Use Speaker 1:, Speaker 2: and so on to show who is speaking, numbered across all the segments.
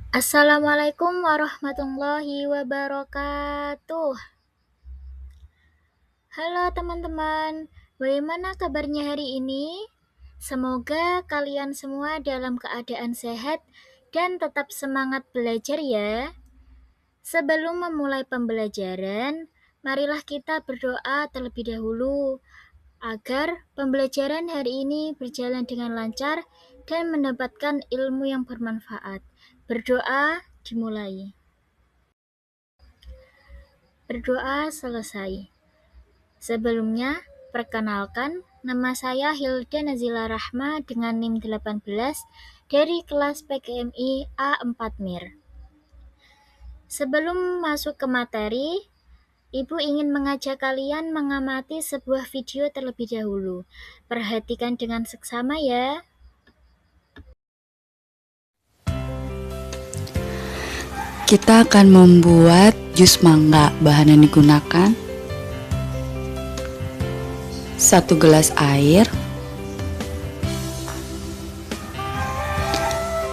Speaker 1: Assalamualaikum warahmatullahi wabarakatuh. Halo teman-teman, bagaimana kabarnya hari ini? Semoga kalian semua dalam keadaan sehat dan tetap semangat belajar ya. Sebelum memulai pembelajaran, marilah kita berdoa terlebih dahulu agar pembelajaran hari ini berjalan dengan lancar dan mendapatkan ilmu yang bermanfaat. Berdoa dimulai. Berdoa selesai. Sebelumnya, perkenalkan, nama saya Hilda Nazila Rahma dengan NIM 18 dari kelas PGMI A4 MIR. Sebelum masuk ke materi, Ibu ingin mengajak kalian mengamati sebuah video terlebih dahulu. Perhatikan dengan seksama ya.
Speaker 2: Kita akan membuat jus mangga. Bahan yang digunakan 1 gelas air,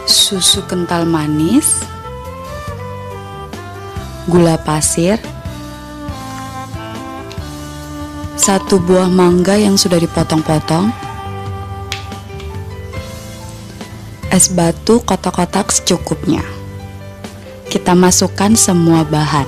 Speaker 2: susu kental manis, gula pasir, 1 buah mangga yang sudah dipotong-potong, es batu kotak-kotak secukupnya. Kita masukkan semua bahan.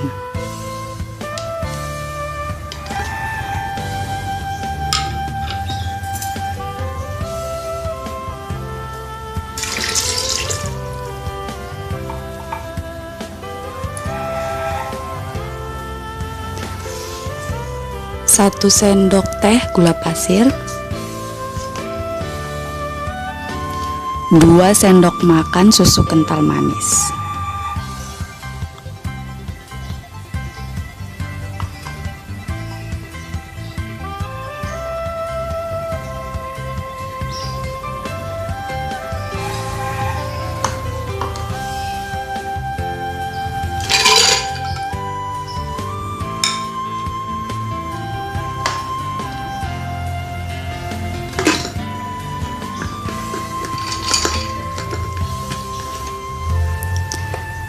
Speaker 2: Satu sendok teh gula pasir, 2 sendok makan susu kental manis.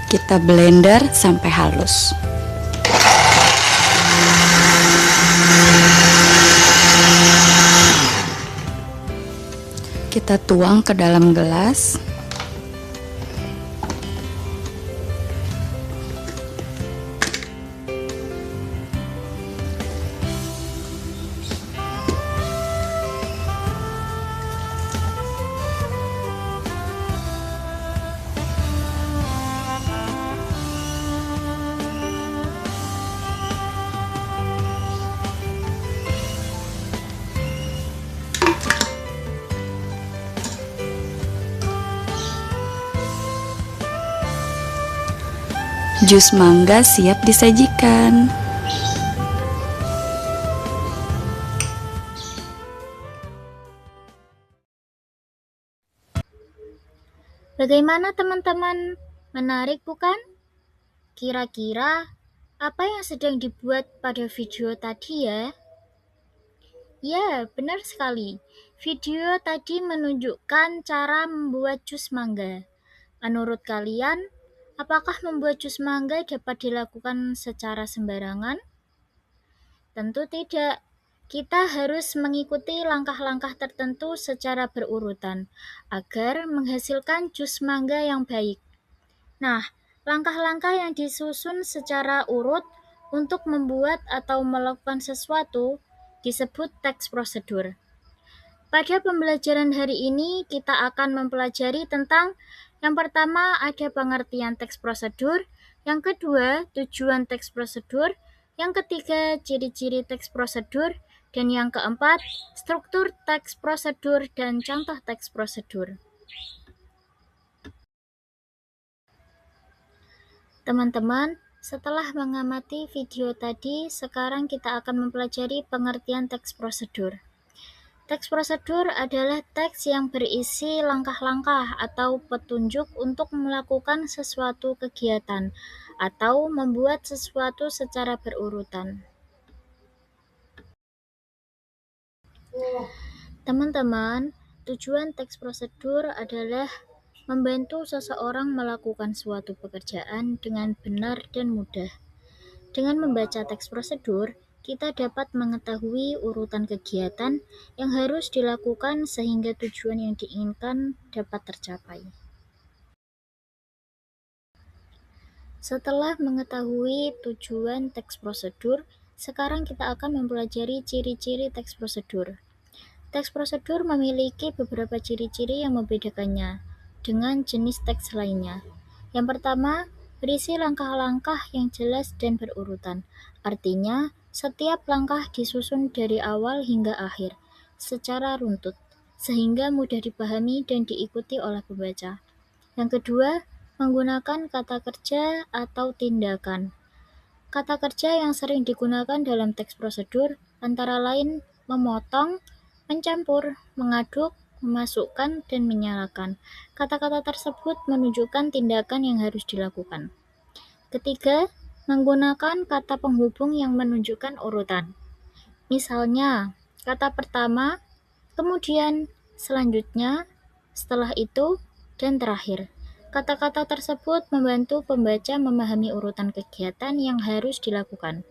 Speaker 2: Kita blender sampai halus. Kita tuang ke dalam gelas. Jus mangga siap disajikan.
Speaker 1: Bagaimana teman-teman? Menarik bukan? Kira-kira apa yang sedang dibuat pada video tadi ya? Ya, benar sekali. Video tadi menunjukkan cara membuat jus mangga. Menurut kalian, apakah membuat jus mangga dapat dilakukan secara sembarangan? Tentu tidak. Kita harus mengikuti langkah-langkah tertentu secara berurutan agar menghasilkan jus mangga yang baik. Nah, langkah-langkah yang disusun secara urut untuk membuat atau melakukan sesuatu disebut teks prosedur. Pada pembelajaran hari ini, kita akan mempelajari tentang yang pertama ada pengertian teks prosedur, yang kedua tujuan teks prosedur, yang ketiga ciri-ciri teks prosedur, dan yang keempat struktur teks prosedur dan contoh teks prosedur. Teman-teman, setelah mengamati video tadi, sekarang kita akan mempelajari pengertian teks prosedur. Teks prosedur adalah teks yang berisi langkah-langkah atau petunjuk untuk melakukan sesuatu kegiatan atau membuat sesuatu secara berurutan. Teman-teman, tujuan teks prosedur adalah membantu seseorang melakukan suatu pekerjaan dengan benar dan mudah. Dengan membaca teks prosedur, kita dapat mengetahui urutan kegiatan yang harus dilakukan sehingga tujuan yang diinginkan dapat tercapai. Setelah mengetahui tujuan teks prosedur, sekarang kita akan mempelajari ciri-ciri teks prosedur. Teks prosedur memiliki beberapa ciri-ciri yang membedakannya dengan jenis teks lainnya. Yang pertama, berisi langkah-langkah yang jelas dan berurutan. Artinya, setiap langkah disusun dari awal hingga akhir secara runtut, sehingga mudah dipahami dan diikuti oleh pembaca. Yang kedua, menggunakan kata kerja atau tindakan. Kata kerja yang sering digunakan dalam teks prosedur antara lain memotong, mencampur, mengaduk, memasukkan, dan menyalakan. Kata-kata tersebut menunjukkan tindakan yang harus dilakukan. Ketiga, menggunakan kata penghubung yang menunjukkan urutan. Misalnya, kata pertama, kemudian, selanjutnya, setelah itu, dan terakhir. Kata-kata tersebut membantu pembaca memahami urutan kegiatan yang harus dilakukan.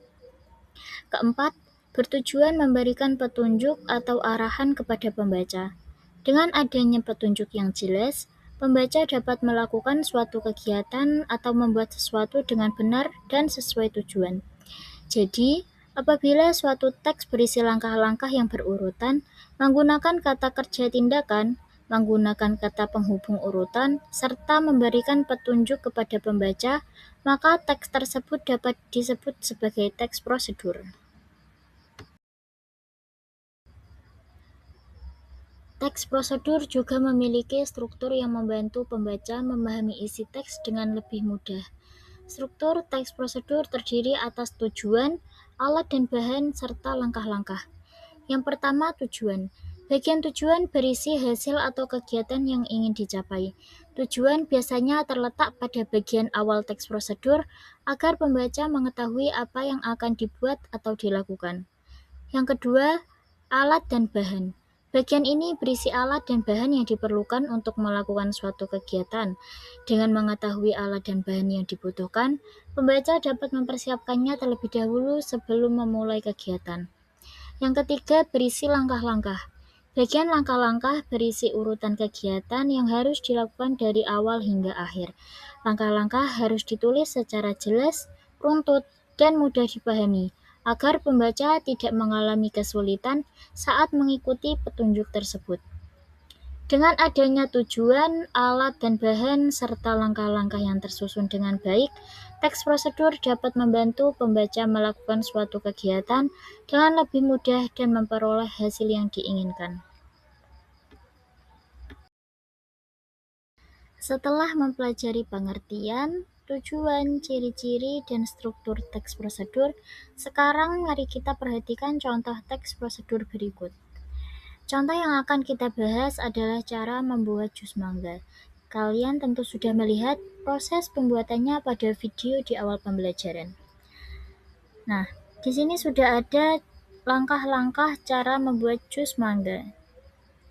Speaker 1: Keempat, bertujuan memberikan petunjuk atau arahan kepada pembaca. Dengan adanya petunjuk yang jelas, pembaca dapat melakukan suatu kegiatan atau membuat sesuatu dengan benar dan sesuai tujuan. Jadi, apabila suatu teks berisi langkah-langkah yang berurutan, menggunakan kata kerja tindakan, menggunakan kata penghubung urutan, serta memberikan petunjuk kepada pembaca, maka teks tersebut dapat disebut sebagai teks prosedur. Teks prosedur juga memiliki struktur yang membantu pembaca memahami isi teks dengan lebih mudah. Struktur teks prosedur terdiri atas tujuan, alat dan bahan, serta langkah-langkah. Yang pertama, tujuan. Bagian tujuan berisi hasil atau kegiatan yang ingin dicapai. Tujuan biasanya terletak pada bagian awal teks prosedur agar pembaca mengetahui apa yang akan dibuat atau dilakukan. Yang kedua, alat dan bahan. Bagian ini berisi alat dan bahan yang diperlukan untuk melakukan suatu kegiatan. Dengan mengetahui alat dan bahan yang dibutuhkan, pembaca dapat mempersiapkannya terlebih dahulu sebelum memulai kegiatan. Yang ketiga, berisi langkah-langkah. Bagian langkah-langkah berisi urutan kegiatan yang harus dilakukan dari awal hingga akhir. Langkah-langkah harus ditulis secara jelas, runtut, dan mudah dipahami, agar pembaca tidak mengalami kesulitan saat mengikuti petunjuk tersebut. Dengan adanya tujuan, alat dan bahan, serta langkah-langkah yang tersusun dengan baik, teks prosedur dapat membantu pembaca melakukan suatu kegiatan dengan lebih mudah dan memperoleh hasil yang diinginkan. Setelah mempelajari pengertian, tujuan, ciri-ciri, dan struktur teks prosedur, sekarang mari kita perhatikan contoh teks prosedur berikut. Contoh yang akan kita bahas adalah cara membuat jus mangga. Kalian tentu sudah melihat proses pembuatannya pada video di awal pembelajaran. Nah, di sini sudah ada langkah-langkah cara membuat jus mangga.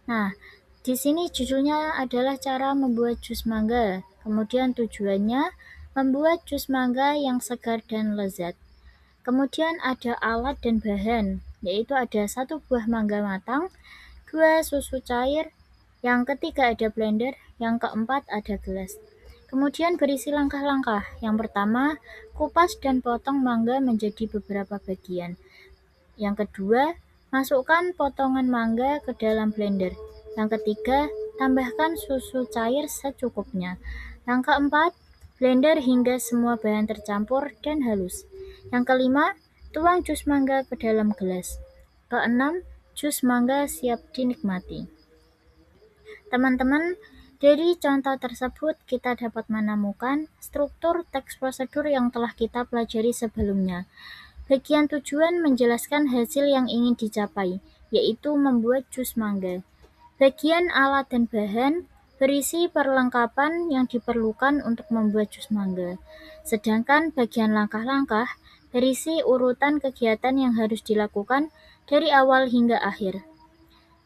Speaker 1: Nah, di sini judulnya adalah cara membuat jus mangga. Kemudian tujuannya membuat jus mangga yang segar dan lezat. Kemudian ada alat dan bahan, yaitu ada 1 buah mangga matang, 2 susu cair, yang ketiga ada blender, yang keempat ada gelas. Kemudian berisi langkah-langkah. Yang pertama, kupas dan potong mangga menjadi beberapa bagian. Yang kedua, masukkan potongan mangga ke dalam blender. Yang ketiga, tambahkan susu cair secukupnya. Yang keempat, blender hingga semua bahan tercampur dan halus. Yang kelima, tuang jus mangga ke dalam gelas. Keenam, jus mangga siap dinikmati. Teman-teman, dari contoh tersebut kita dapat menemukan struktur teks prosedur yang telah kita pelajari sebelumnya. Bagian tujuan menjelaskan hasil yang ingin dicapai, yaitu membuat jus mangga. Bagian alat dan bahan berisi perlengkapan yang diperlukan untuk membuat jus mangga. Sedangkan bagian langkah-langkah berisi urutan kegiatan yang harus dilakukan dari awal hingga akhir.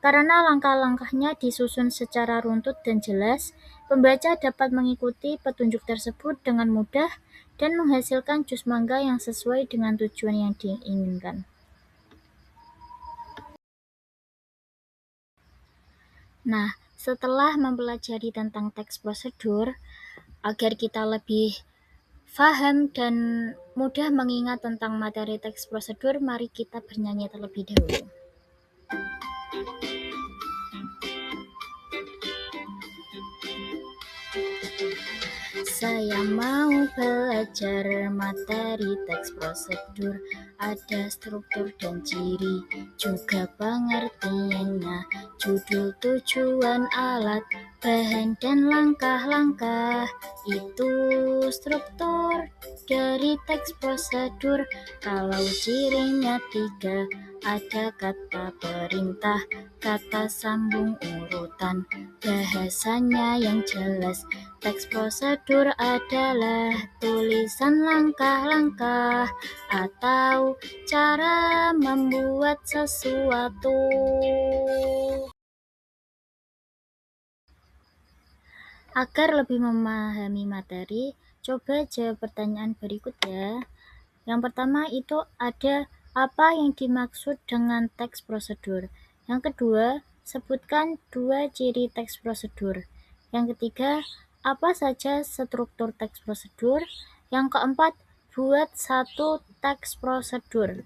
Speaker 1: Karena langkah-langkahnya disusun secara runtut dan jelas, pembaca dapat mengikuti petunjuk tersebut dengan mudah dan menghasilkan jus mangga yang sesuai dengan tujuan yang diinginkan. Nah, setelah mempelajari tentang teks prosedur, agar kita lebih paham dan mudah mengingat tentang materi teks prosedur, mari kita bernyanyi terlebih dahulu. Saya mau belajar materi teks prosedur, ada struktur dan ciri, juga pengertiannya, judul, tujuan, alat, bahan, dan langkah-langkah. Itu struktur dari teks prosedur. Kalau cirinya 3, ada kata perintah, kata sambung urutan, bahasanya yang jelas. Teks prosedur adalah tulisan langkah-langkah atau cara membuat sesuatu. Agar lebih memahami materi, coba jawab pertanyaan berikut ya. Yang pertama itu ada apa yang dimaksud dengan teks prosedur. Yang kedua, sebutkan 2 ciri teks prosedur. Yang ketiga, apa saja struktur teks prosedur. Yang keempat, buat 1 teks prosedur.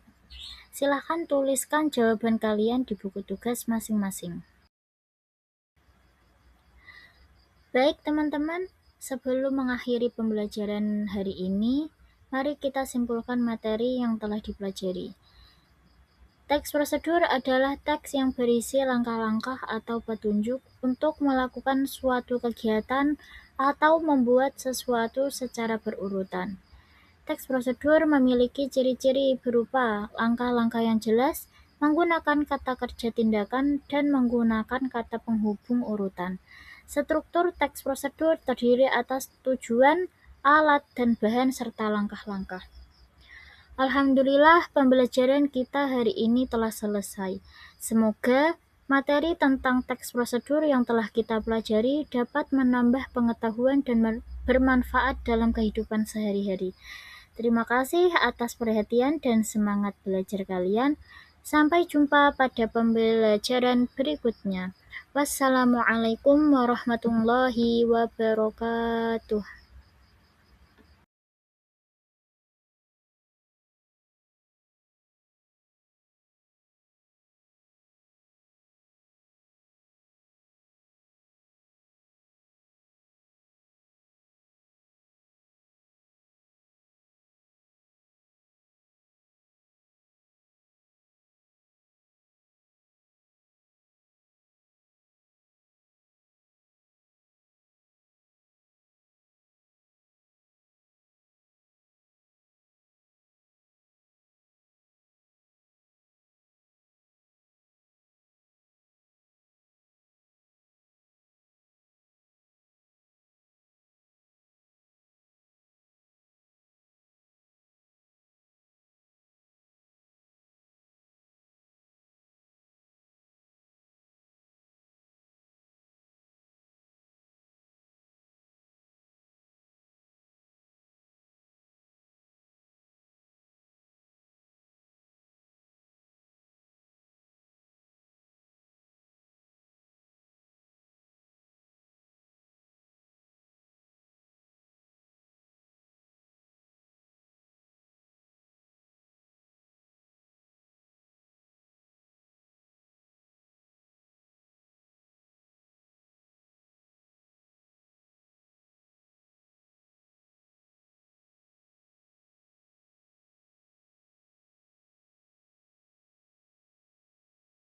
Speaker 1: Silakan tuliskan jawaban kalian di buku tugas masing-masing. Baik teman-teman, sebelum mengakhiri pembelajaran hari ini, mari kita simpulkan materi yang telah dipelajari. Teks prosedur adalah teks yang berisi langkah-langkah atau petunjuk untuk melakukan suatu kegiatan atau membuat sesuatu secara berurutan. Teks prosedur memiliki ciri-ciri berupa langkah-langkah yang jelas, menggunakan kata kerja tindakan, dan menggunakan kata penghubung urutan. Struktur teks prosedur terdiri atas tujuan, alat, dan bahan serta langkah-langkah. Alhamdulillah, pembelajaran kita hari ini telah selesai. Semoga materi tentang teks prosedur yang telah kita pelajari dapat menambah pengetahuan dan bermanfaat dalam kehidupan sehari-hari. Terima kasih atas perhatian dan semangat belajar kalian. Sampai jumpa pada pembelajaran berikutnya. Wassalamualaikum warahmatullahi wabarakatuh.